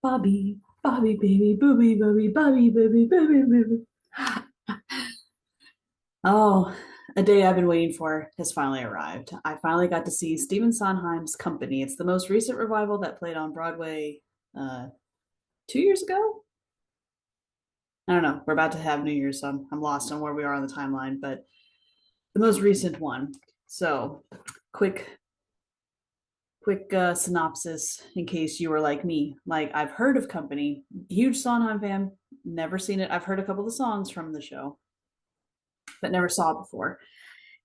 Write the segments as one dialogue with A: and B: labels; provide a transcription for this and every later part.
A: Bobby, Bobby, baby, booby, booby, Bobby, baby, booby, booby. Oh, a day I've been waiting for has finally arrived. I finally got to see Stephen Sondheim's Company. It's the most recent revival that played on Broadway 2 years ago. I don't know. We're about to have New Year's, so I'm lost on where we are on the timeline, but the most recent one. So, quick synopsis in case you were like me. Like, I've heard of Company, huge Sondheim fan, never seen it. I've heard a couple of the songs from the show, but never saw it before.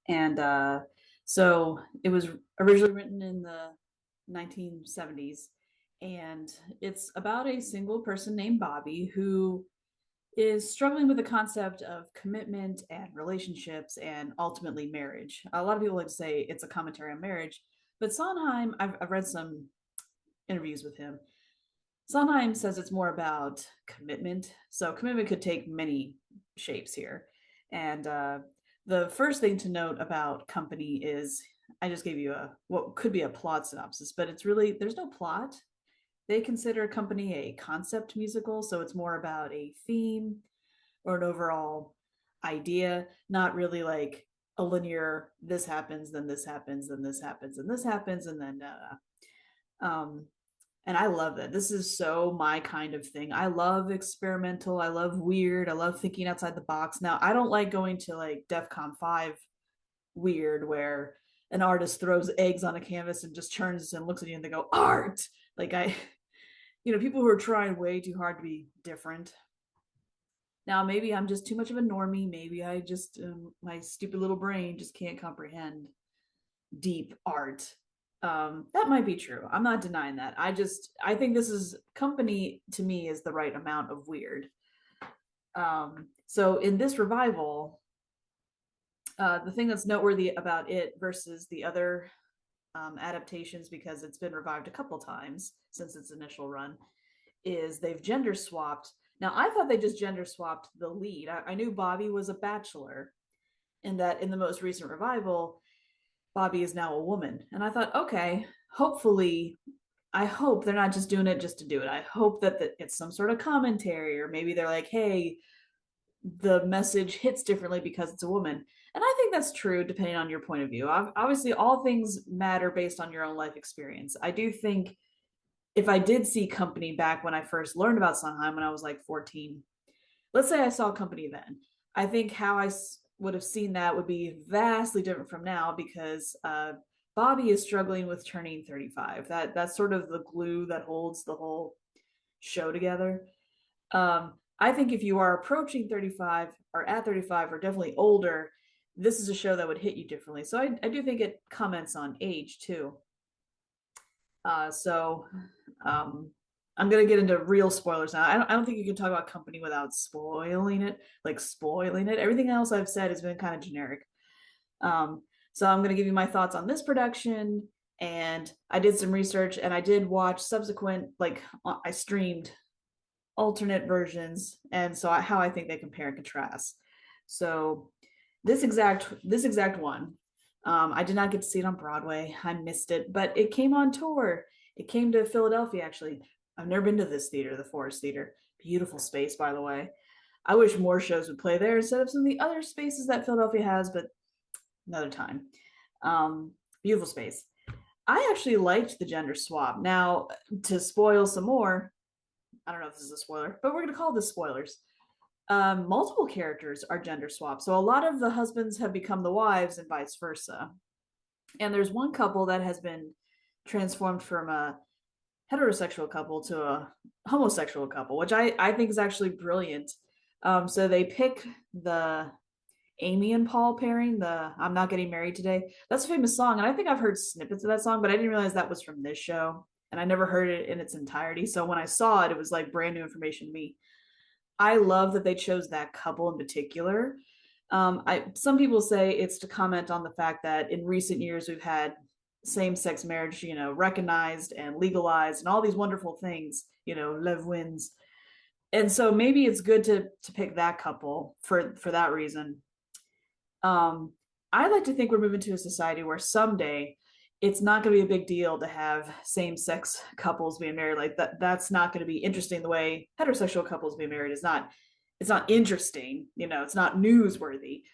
A: And so it was originally written in the 1970s. And it's about a single person named Bobby who is struggling with the concept of commitment and relationships and ultimately marriage. A lot of people like to say it's a commentary on marriage, but Sondheim, I've read some interviews with him. Sondheim says it's more about commitment. So commitment could take many shapes here. And the first thing to note about Company is I just gave you a what could be a plot synopsis, but it's really there's no plot. They consider Company a concept musical, so it's more about a theme or an overall idea, not really like a linear this happens, then this happens, then this happens, and this happens, and then um and I love that. This is so my kind of thing. I love experimental. I love weird. I love thinking outside the box. Now, I don't like going to like DEF CON 5 weird where an artist throws eggs on a canvas and just turns and looks at you and they go, art. Like, people who are trying way too hard to be different. Now, maybe I'm just too much of a normie. Maybe I just, my stupid little brain just can't comprehend deep art. That might be true. I'm not denying that. I think this is Company to me is the right amount of weird. So in this revival, the thing that's noteworthy about it versus the other adaptations, because it's been revived a couple times since its initial run, is they've gender swapped. Now, I thought they just gender swapped the lead. I knew Bobby was a bachelor, and that in the most recent revival, Bobby is now a woman. And I thought, okay, hopefully, I hope they're not just doing it just to do it. I hope that it's some sort of commentary, or maybe they're like, hey, the message hits differently because it's a woman. And I think that's true depending on your point of view. Obviously, all things matter based on your own life experience. I do think if I did see Company back when I first learned about Sondheim when I was like 14, let's say I saw Company then, I think how I would have seen that would be vastly different from now because Bobby is struggling with turning 35. That's sort of the glue that holds the whole show together. I think if you are approaching 35 or at 35 or definitely older, this is a show that would hit you differently. So I do think it comments on age too. So I'm gonna get into real spoilers now. I don't think you can talk about Company without spoiling it. Like spoiling it. Everything else I've said has been kind of generic. Um, so I'm gonna give you my thoughts on this production. And I did some research and I did watch subsequent, like I streamed alternate versions, and so how I think they compare and contrast. So this exact one, I did not get to see it on Broadway. I missed it, but it came on tour. It came to Philadelphia, actually. I've never been to this theater, the Forest Theater. Beautiful space, by the way. I wish more shows would play there instead of some of the other spaces that Philadelphia has, but another time. Beautiful space. I actually liked the gender swap. Now, to spoil some more, I don't know if this is a spoiler, but we're going to call this spoilers. Multiple characters are gender swapped. So a lot of the husbands have become the wives and vice versa. And there's one couple that has been transformed from a heterosexual couple to a homosexual couple, which I think is actually brilliant. So they pick the Amy and Paul pairing, the I'm Not Getting Married Today. That's a famous song. And I think I've heard snippets of that song, but I didn't realize that was from this show. And I never heard it in its entirety. So when I saw it, it was like brand new information to me. I love that they chose that couple in particular. Some people say it's to comment on the fact that in recent years we've had same-sex marriage, recognized and legalized, and all these wonderful things. Lev wins, and so maybe it's good to pick that couple for that reason. I like to think we're moving to a society where someday, it's not going to be a big deal to have same-sex couples being married. Like that's not going to be interesting the way heterosexual couples being married is not. It's not interesting, it's not newsworthy.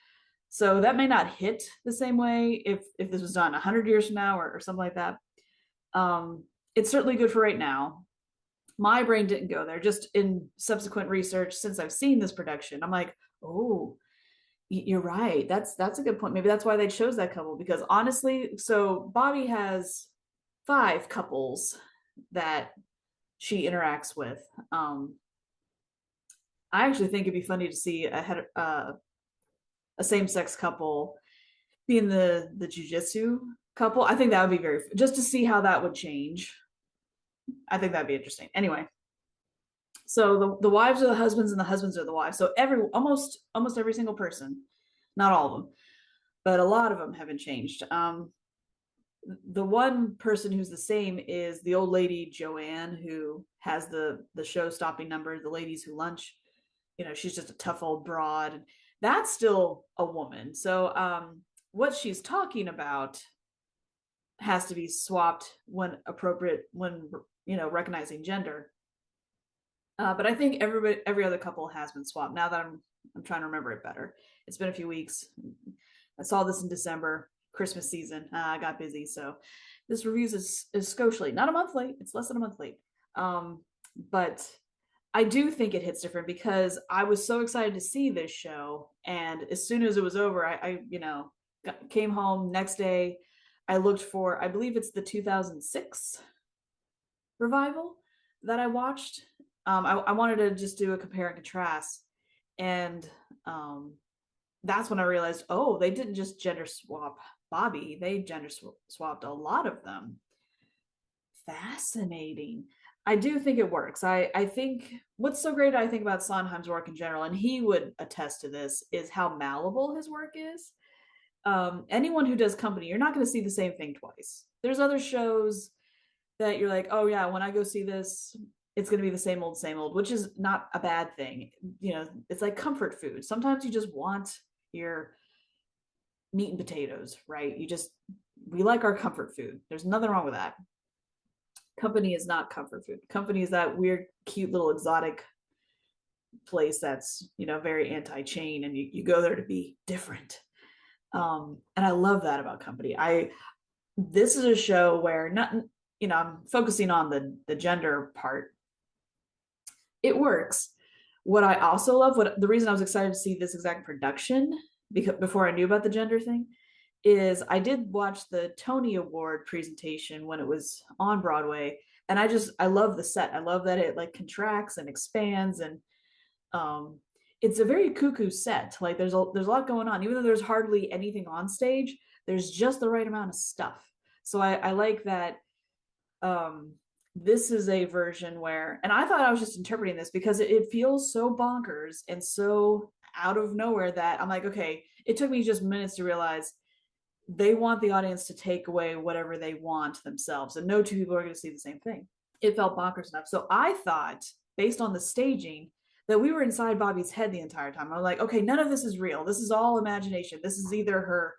A: So that may not hit the same way if this was done 100 years from now, or something like that. um it's certainly good for right now. My brain didn't go there. Just in subsequent research since I've seen this production, I'm like, oh, you're right. That's a good point. Maybe that's why they chose that couple, because honestly, so Bobby has 5 couples that she interacts with. I actually think it'd be funny to see a same-sex couple being the jujitsu couple. I think that would be very, just to see how that would change. I think that'd be interesting. Anyway, so the wives are the husbands and the husbands are the wives. So almost every single person, not all of them, but a lot of them haven't changed. The one person who's the same is the old lady Joanne, who has the show stopping number, the ladies who lunch. She's just a tough old broad. That's still a woman. So what she's talking about has to be swapped when appropriate, when recognizing gender. But I think every other couple has been swapped. Now that I'm trying to remember it better. It's been a few weeks. I saw this in December, Christmas season. I got busy, so this review is scotch late. Not a month late. It's less than a month late. But I do think it hits different because I was so excited to see this show, and as soon as it was over, I came home next day. I looked for, I believe it's the 2006 revival that I watched. I wanted to just do a compare and contrast, and that's when I realized, oh, they didn't just gender swap Bobby; they gender swapped a lot of them. Fascinating. I do think it works. I think what's so great, I think, about Sondheim's work in general, and he would attest to this, is how malleable his work is. Anyone who does company, you're not going to see the same thing twice. There's other shows that you're like, oh yeah, when I go see this, it's going to be the same old, which is not a bad thing. It's like comfort food. Sometimes you just want your meat and potatoes, right? We like our comfort food. There's nothing wrong with that. Company is not comfort food. Company is that weird, cute little exotic place that's very anti-chain, and you go there to be different. And I love that about company. This is a show where not I'm focusing on the gender part. It works. What I also love, what the reason I was excited to see this exact production, because before I knew about the gender thing, is I did watch the Tony Award presentation when it was on Broadway, and I love the set. I love that it like contracts and expands, and it's a very cuckoo set. Like there's a lot going on, even though there's hardly anything on stage. There's just the right amount of stuff. So I like that. This is a version where, and I thought I was just interpreting this because it feels so bonkers and so out of nowhere that I'm like, okay, it took me just minutes to realize they want the audience to take away whatever they want themselves, and no two people are going to see the same thing. It felt bonkers enough. So I thought, based on the staging, that we were inside Bobby's head the entire time. I was like, okay, none of this is real. This is all imagination. This is either her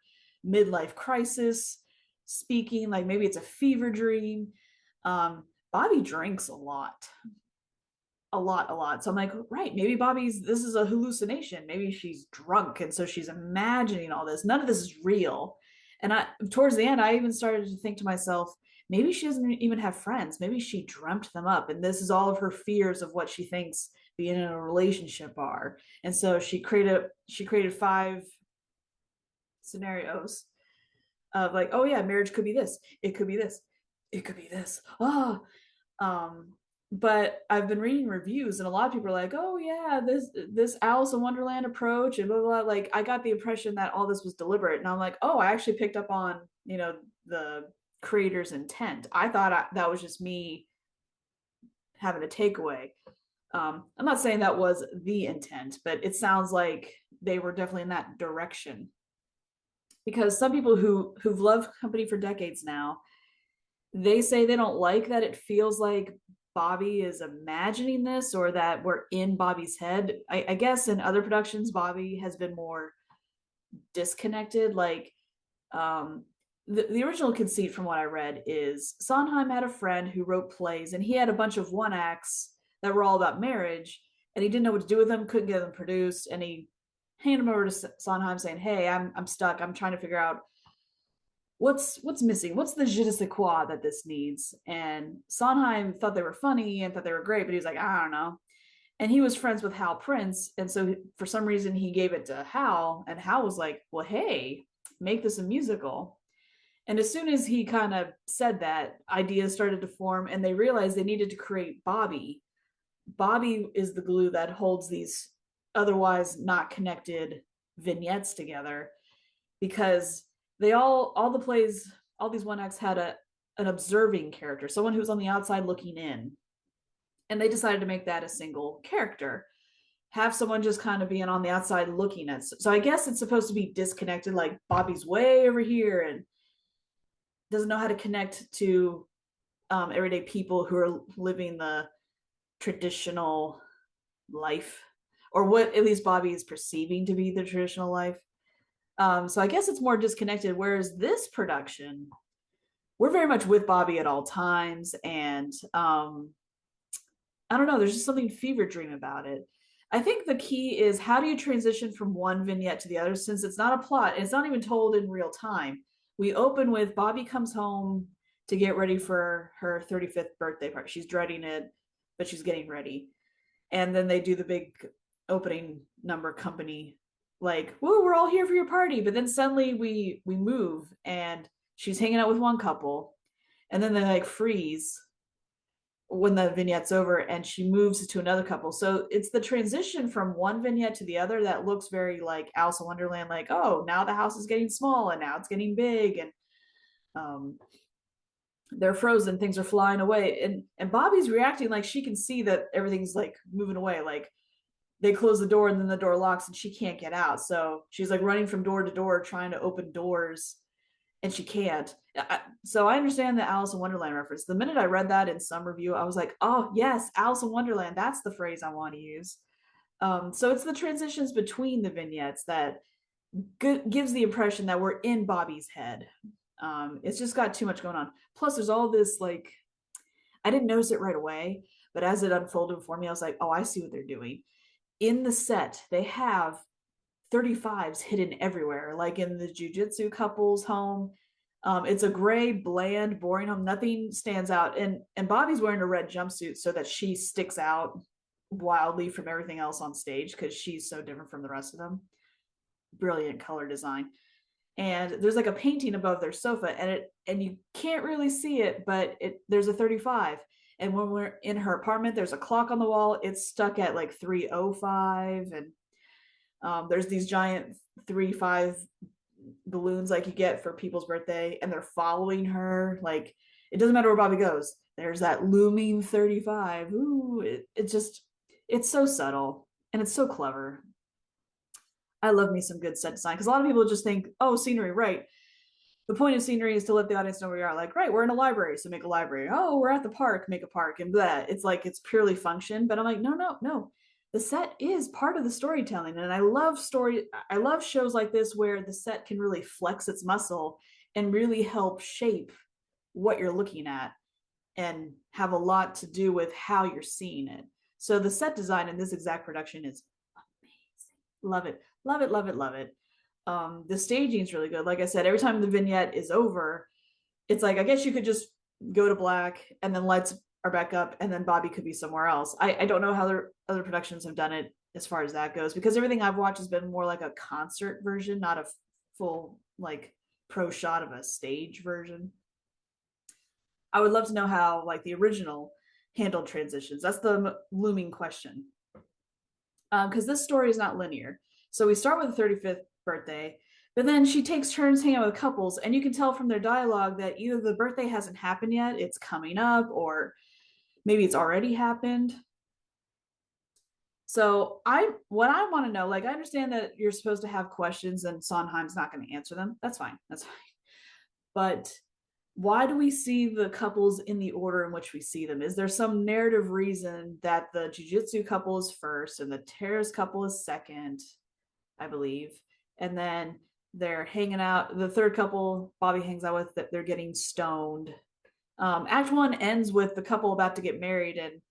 A: midlife crisis speaking, like maybe it's a fever dream. Bobby drinks a lot. So I'm like, right, maybe this is a hallucination. Maybe she's drunk, and so she's imagining all this. None of this is real. And towards the end, I even started to think to myself, maybe she doesn't even have friends. Maybe she dreamt them up, and this is all of her fears of what she thinks being in a relationship are. And so she created 5 scenarios of like, oh yeah, marriage could be this, it could be this, it could be this. But I've been reading reviews, and a lot of people are like, oh yeah, this Alice in Wonderland approach and blah, blah, blah. Like I got the impression that all this was deliberate, and I'm like, oh, I actually picked up on the creator's intent. I thought that was just me having a takeaway. I'm not saying that was the intent, but it sounds like they were definitely in that direction. Because some people who've loved company for decades now, they say they don't like that it feels like Bobby is imagining this, or that we're in Bobby's head. I guess in other productions, Bobby has been more disconnected. Like the original conceit from what I read is Sondheim had a friend who wrote plays, and he had a bunch of one acts that were all about marriage, and he didn't know what to do with them, couldn't get them produced, and he handed them over to Sondheim saying, "Hey, I'm stuck. I'm trying to figure out what's missing. What's the je ne sais quoi that this needs?" And Sondheim thought they were funny and thought they were great, but he was like, "I don't know." And he was friends with Hal Prince, and so for some reason he gave it to Hal, and Hal was like, "Well, hey, make this a musical." And as soon as he kind of said that, ideas started to form, and they realized they needed to create Bobby. Bobby is the glue that holds these otherwise not connected vignettes together, because they all the plays, all these one acts had an observing character, someone who's on the outside looking in, and they decided to make that a single character, have someone just kind of being on the outside looking at. So I guess it's supposed to be disconnected, like Bobby's way over here and doesn't know how to connect to everyday people who are living the traditional life, or what at least Bobby is perceiving to be the traditional life. So I guess it's more disconnected. Whereas this production, we're very much with Bobby at all times, and I don't know. There's just something fever dream about it. I think the key is, how do you transition from one vignette to the other, since it's not a plot, it's not even told in real time. We open with Bobby comes home to get ready for her 35th birthday party. She's dreading it, but she's getting ready. And then they do the big opening number company, like, "Woo, we're all here for your party." But then suddenly we move, and she's hanging out with one couple, and then they like freeze when the vignette's over, and she moves to another couple. So it's the transition from one vignette to the other that looks very like Alice in Wonderland, like, oh, now the house is getting small and now it's getting big, and um, they're frozen, things are flying away, and Bobby's reacting like she can see that everything's like moving away, like they close the door and then the door locks and she can't get out. So she's like running from door to door trying to open doors, and she can't. So I understand the Alice in Wonderland reference. The minute I read that in some review, I was like, oh yes, Alice in Wonderland, that's the phrase I want to use. So it's the transitions between the vignettes that gives the impression that we're in Bobby's head. It's just got too much going on. Plus there's all this, like, I didn't notice it right away, but as it unfolded for me, I was like, oh, I see what they're doing. In the set, they have 35s hidden everywhere, like in the jujitsu couple's home. It's a gray, bland, boring home. Nothing stands out. And Bobby's wearing a red jumpsuit so that she sticks out wildly from everything else on stage, because she's so different from the rest of them. Brilliant color design. And there's like a painting above their sofa, and you can't really see it, but there's a 35. And when we're in her apartment, there's a clock on the wall. It's stuck at like 3:05, and there's these giant 3-5 balloons like you get for people's birthday, and they're following her. Like, it doesn't matter where Bobby goes, there's that looming 35. Ooh, it just, it's so subtle and it's so clever. I love me some good set design, because a lot of people just think, oh, scenery, right? The point of scenery is to let the audience know where you are. Like, right, we're in a library, so make a library. Oh, we're at the park, make a park, and that. It's like it's purely function. But I'm like, no, no, no. The set is part of the storytelling, and I love story. I love shows like this where the set can really flex its muscle and really help shape what you're looking at, and have a lot to do with how you're seeing it. So the set design in this exact production is amazing. Love it, love it, love it, love it. The staging is really good. Like I said, every time the vignette is over, it's like, I guess you could just go to black, and then lights are back up, and then Bobby could be somewhere else. I don't know how other productions have done it as far as that goes, because everything I've watched has been more like a concert version, not a full like pro shot of a stage version. I would love to know how like the original handled transitions. That's the looming question. Because this story is not linear. So we start with the 35th birthday, but then she takes turns hanging out with couples, and you can tell from their dialogue that either the birthday hasn't happened yet, it's coming up, or maybe it's already happened. So what I want to know, like, I understand that you're supposed to have questions and Sondheim's not going to answer them. That's fine. That's fine. But why do we see the couples in the order in which we see them? Is there some narrative reason that the jiu-jitsu couple is first and the terrorist couple is second, I believe? And then They're hanging out. The third couple Bobby hangs out with, that they're getting stoned. Act one ends with the couple about to get married, and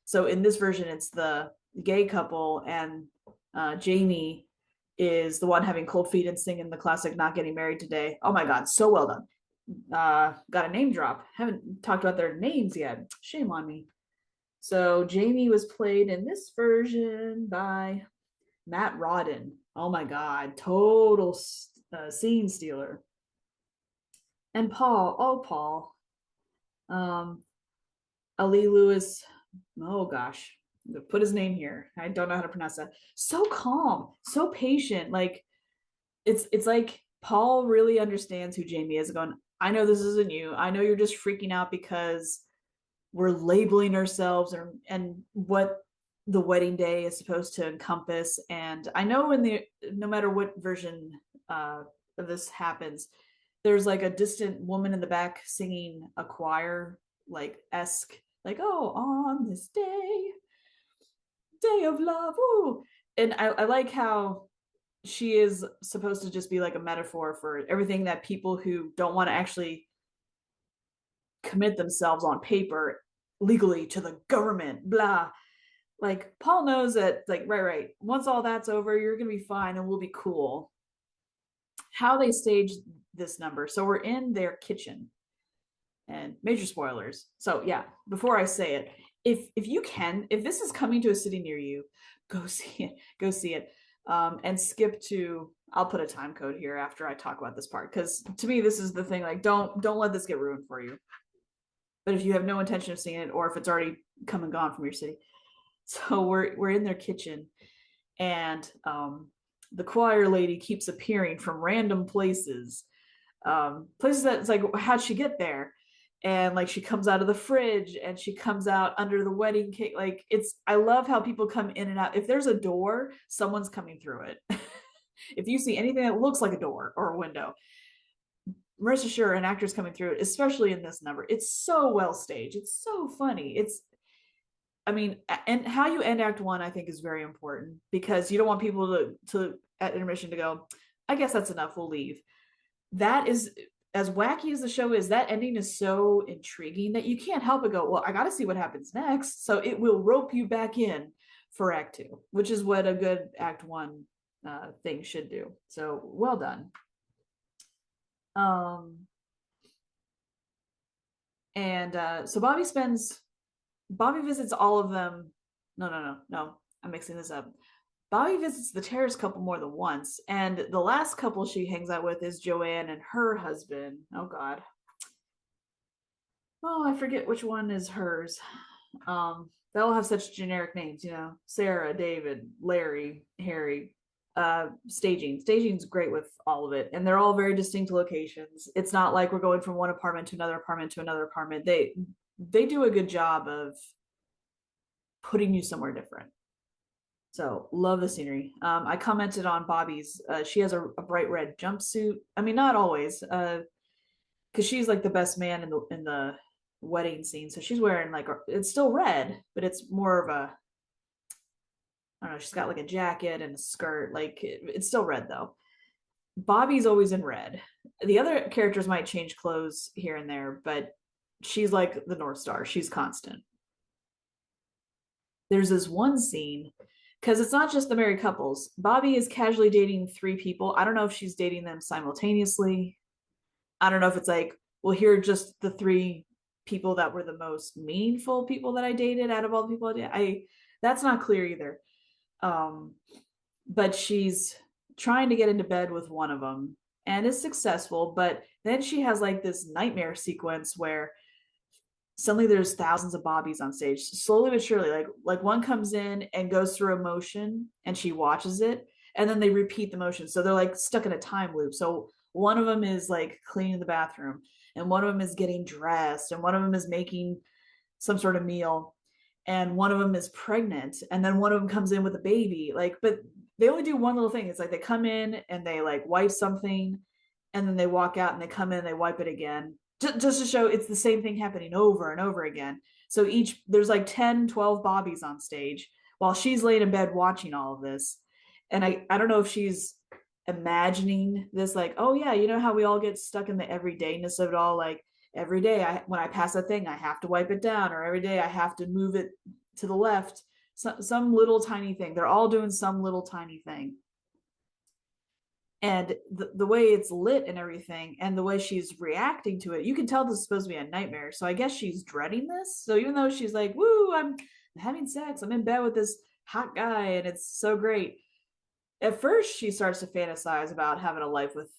A: so in this version, it's the gay couple, and Jamie is the one having cold feet and singing the classic "Not Getting Married Today." Oh my god, so well done. Got a name drop. Haven't talked about their names yet. Shame on me. So Jamie was played in this version by Matt Rodden. Oh my god, total scene stealer. And Paul, oh Paul, um, Ali Lewis. Oh gosh, put his name here. I don't know how to pronounce that. So calm, so patient. Like it's like Paul really understands who Jamie is. Going, I know this isn't you. I know you're just freaking out because we're labeling ourselves and what the wedding day is supposed to encompass. And I know in the no matter what version of this happens, there's like a distant woman in the back singing a choir like esque, like, oh, on this day of love, ooh. And I like how she is supposed to just be like a metaphor for everything that people who don't want to actually commit themselves on paper legally to the government, blah. Like Paul knows that, like, right. Once all that's over, you're gonna be fine and we'll be cool. How they stage this number. So we're in their kitchen, and major spoilers. So yeah, before I say it, if you can, if this is coming to a city near you, go see it. Go see it. And skip to, I'll put a time code here after I talk about this part, because to me this is the thing, like don't let this get ruined for you. But if you have no intention of seeing it, or if it's already come and gone from your city. So we're in their kitchen, and the choir lady keeps appearing from random places, places that it's like, how'd she get there? And like she comes out of the fridge, and she comes out under the wedding cake. Like it's, I love how people come in and out. If there's a door, someone's coming through it. If you see anything that looks like a door or a window, rest assured an actor's coming through it, especially in this number. It's so well staged. It's so funny. It's, I mean, and how you end Act One, I think, is very important, because you don't want people to at intermission to go, I guess that's enough, we'll leave. That is, as wacky as the show is, that ending is so intriguing that you can't help but go, well, I got to see what happens next. So it will rope you back in for Act Two, which is what a good Act One thing should do. So well done. Um, and so Bobby visits all of them. No. I'm mixing this up. Bobby visits the terrace couple more than once, and the last couple she hangs out with is Joanne and her husband. Oh God. Oh, I forget which one is hers. They all have such generic names, you know. Sarah, David, Larry, Harry. Staging's great with all of it, and they're all very distinct locations. It's not like we're going from one apartment to another apartment to another apartment. They do a good job of putting you somewhere different. So love the scenery. I commented on Bobby's. She has a bright red jumpsuit. I mean, not always, because she's like the best man in the wedding scene. So she's wearing like it's still red, but it's more of a, I don't know. She's got like a jacket and a skirt. Like it's still red though. Bobby's always in red. The other characters might change clothes here and there, but she's like the North Star. She's constant. There's this one scene, because it's not just the married couples. Bobby is casually dating three people. I don't know if she's dating them simultaneously. I don't know if it's like, well, here are just the three people that were the most meaningful people that I dated out of all the people I did. That's not clear either. Um, but she's trying to get into bed with one of them and is successful. But then she has like this nightmare sequence where suddenly there's thousands of Bobbies on stage, slowly but surely. Like one comes in and goes through a motion, and she watches it, and then they repeat the motion. So they're like stuck in a time loop. So one of them is like cleaning the bathroom, and one of them is getting dressed, and one of them is making some sort of meal, and one of them is pregnant, and then one of them comes in with a baby. Like, but they only do one little thing. It's like they come in and they like wipe something, and then they walk out, and they come in and they wipe it again, just to show it's the same thing happening over and over again. So there's like 10, 12 Bobbies on stage while she's laying in bed watching all of this. And I don't know if she's imagining this, like, oh yeah, you know how we all get stuck in the everydayness of it all, like every day when I pass a thing I have to wipe it down, or every day I have to move it to the left, some little tiny thing. They're all doing some little tiny thing, and the way it's lit and everything and the way she's reacting to it, you can tell this is supposed to be a nightmare. So I guess she's dreading this. So even though she's like, woo, I'm having sex, I'm in bed with this hot guy and it's so great, at first she starts to fantasize about having a life with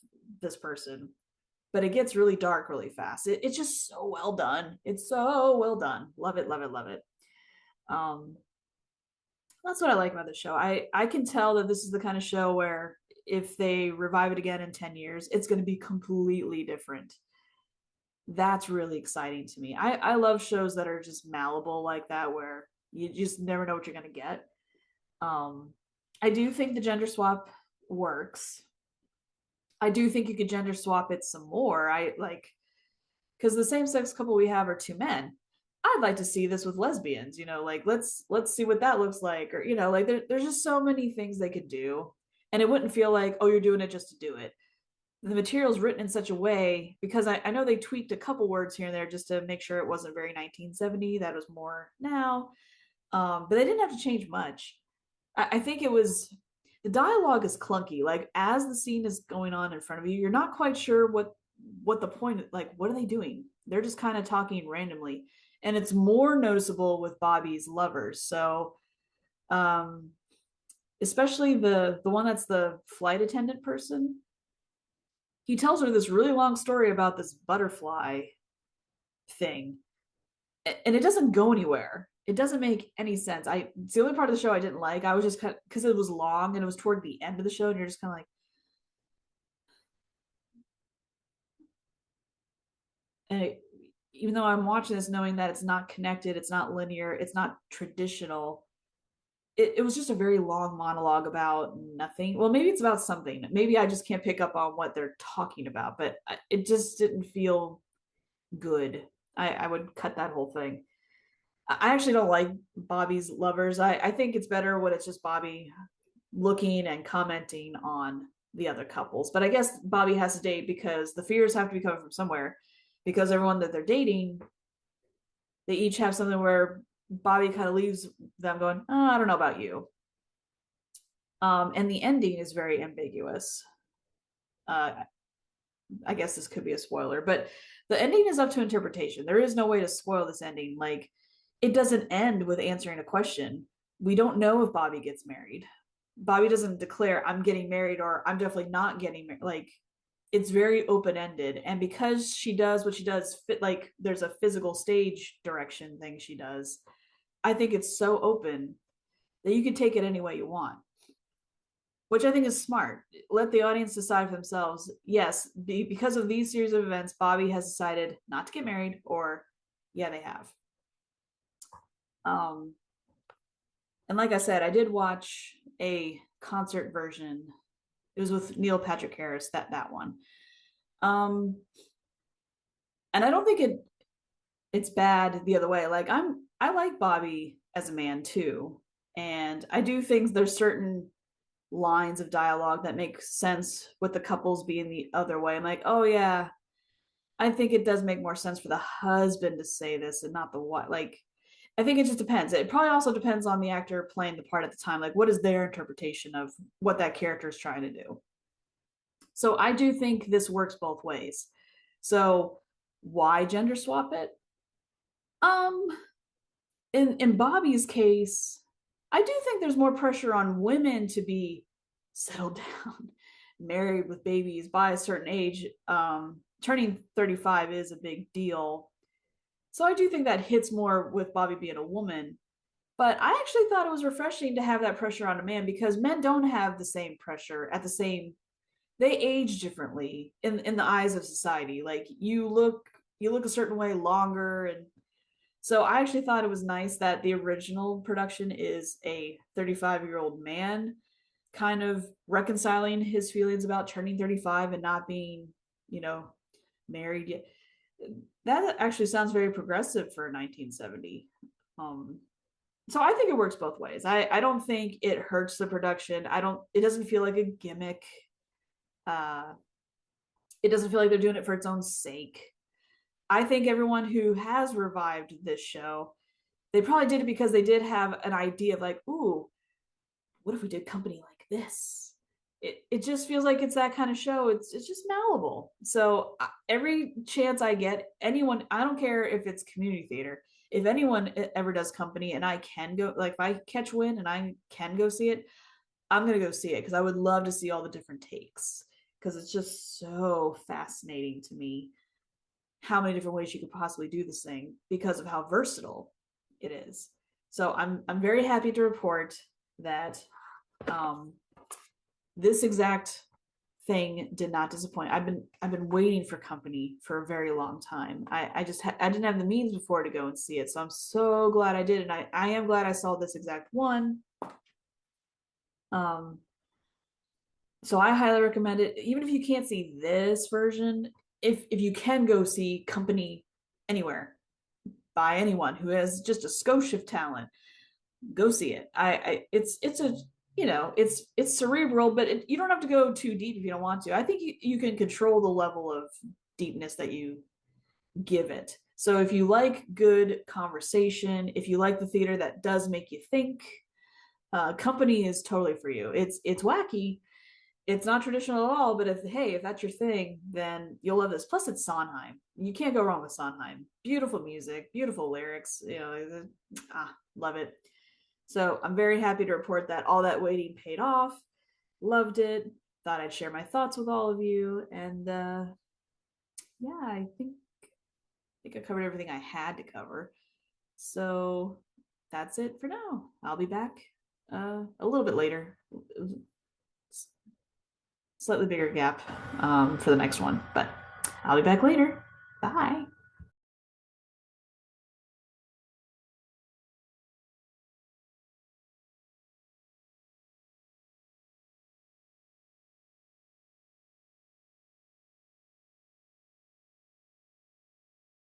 A: this person, but it gets really dark really fast. It's just so well done. It's so well done. Love it, love it, love it. um that's what I like about the show. I can tell that this is the kind of show where if they revive it again in 10 years, it's going to be completely different. That's really exciting to me. I love shows that are just malleable like that, where you just never know what you're going to get. um I do think the gender swap works. I do think you could gender swap it some more. I like, because the same sex couple we have are two men. I'd like to see this with lesbians, like let's see what that looks like. Or like there's just so many things they could do, and it wouldn't feel like, oh, you're doing it just to do it. The material's written in such a way, because I know they tweaked a couple words here and there just to make sure it wasn't very 1970, that was more now. But they didn't have to change much. I think it was, the dialogue is clunky. Like as the scene is going on in front of you, you're not quite sure what the point, like what are they doing? They're just kind of talking randomly. And it's more noticeable with Bobby's lovers. So um especially the one that's the flight attendant person. He tells her this really long story about this butterfly thing, and it doesn't go anywhere. It doesn't make any sense. It's the only part of the show I didn't like. I was just kind of, because it was long and it was toward the end of the show, and you're just kind of like, and even though I'm watching this knowing that it's not connected, it's not linear, it's not traditional, it was just a very long monologue about nothing. Well, maybe it's about something. Maybe I just can't pick up on what they're talking about, but it just didn't feel good. I would cut that whole thing. I actually don't like Bobby's lovers. I think it's better when it's just Bobby looking and commenting on the other couples. But I guess Bobby has to date because the fears have to be coming from somewhere. Because everyone that they're dating, they each have something where Bobby kind of leaves them going, oh, I don't know about you. And the ending is very ambiguous. Uh, I guess this could be a spoiler, but the ending is up to interpretation. There is no way to spoil this ending. Like, it doesn't end with answering a question. We don't know if Bobby gets married. Bobby doesn't declare, I'm getting married, or I'm definitely not getting married. Like, it's very open ended. And because she does what she does, like, there's a physical stage direction thing she does. I think it's so open that you can take it any way you want, which I think is smart. Let the audience decide for themselves. Yes, because of these series of events, Bobby has decided not to get married, or yeah, they have. Um, and like I said, I did watch a concert version. It was with Neil Patrick Harris, that one. Um, and I don't think it's bad the other way. Like I like Bobby as a man too, and I do think there's certain lines of dialogue that make sense with the couples being the other way. I'm like, oh yeah, I think it does make more sense for the husband to say this and not the wife. Like, I think it just depends. It probably also depends on the actor playing the part at the time. Like, what is their interpretation of what that character is trying to do? So I do think this works both ways. So why gender swap it? Um, in Bobby's case, I do think there's more pressure on women to be settled down, married with babies by a certain age. Turning 35 is a big deal. So I do think that hits more with Bobby being a woman. But I actually thought it was refreshing to have that pressure on a man, because men don't have the same pressure at the same, they age differently in the eyes of society. Like, you look a certain way longer, and so I actually thought it was nice that the original production is a 35-year-old man kind of reconciling his feelings about turning 35 and not being, you know, married yet. That actually sounds very progressive for 1970. Um, so I think it works both ways. I don't think it hurts the production. It doesn't feel like a gimmick. Uh, it doesn't feel like they're doing it for its own sake. I think everyone who has revived this show, they probably did it because they did have an idea of like, ooh, what if we did company like this? It just feels like it's that kind of show. It's just malleable. So every chance I get, anyone, I don't care if it's community theater, if anyone ever does company and I can go, like if I catch wind and I can go see it, I'm gonna go see it because I would love to see all the different takes because it's just so fascinating to me how many different ways you could possibly do this thing because of how versatile it is. So I'm very happy to report that um, this exact thing did not disappoint. I've been waiting for company for a very long time. I just I didn't have the means before to go and see it, so I'm so glad I did, and I am glad I saw this exact one. Um, so I highly recommend it. Even if you can't see this version, if you can go see company anywhere by anyone who has just a skosh of talent, go see it. It's a it's cerebral, but you don't have to go too deep if you don't want to. I think you can control the level of deepness that you give it. So if you like good conversation, if you like the theater that does make you think, company is totally for you. It's wacky, it's not traditional at all, but if that's your thing, then you'll love this. Plus, it's Sondheim. You can't go wrong with Sondheim. Beautiful music, beautiful lyrics. Love it. So I'm very happy to report that all that waiting paid off. Loved it. Thought I'd share my thoughts with all of you, and yeah, I think I covered everything I had to cover. So that's it for now. I'll be back a little bit later, slightly bigger gap for the next one, but I'll be back later. Bye.